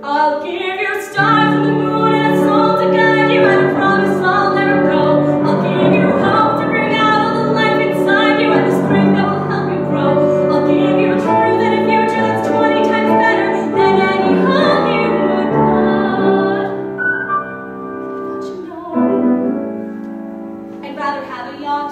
I'll give you stars and the moon and a soul to guide you, and a promise I'll never go. I'll give you hope to bring out all the life inside you, and the strength that will help you grow. I'll give you a truth and a future that's 20 times better than any hope you would got. But you know, I'd rather have a yacht.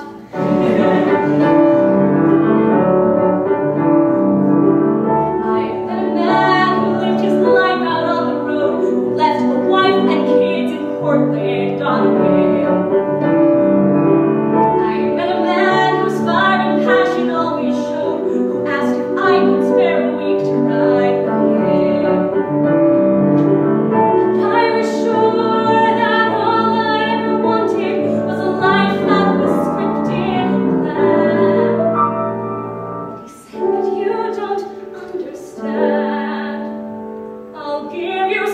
I'll give you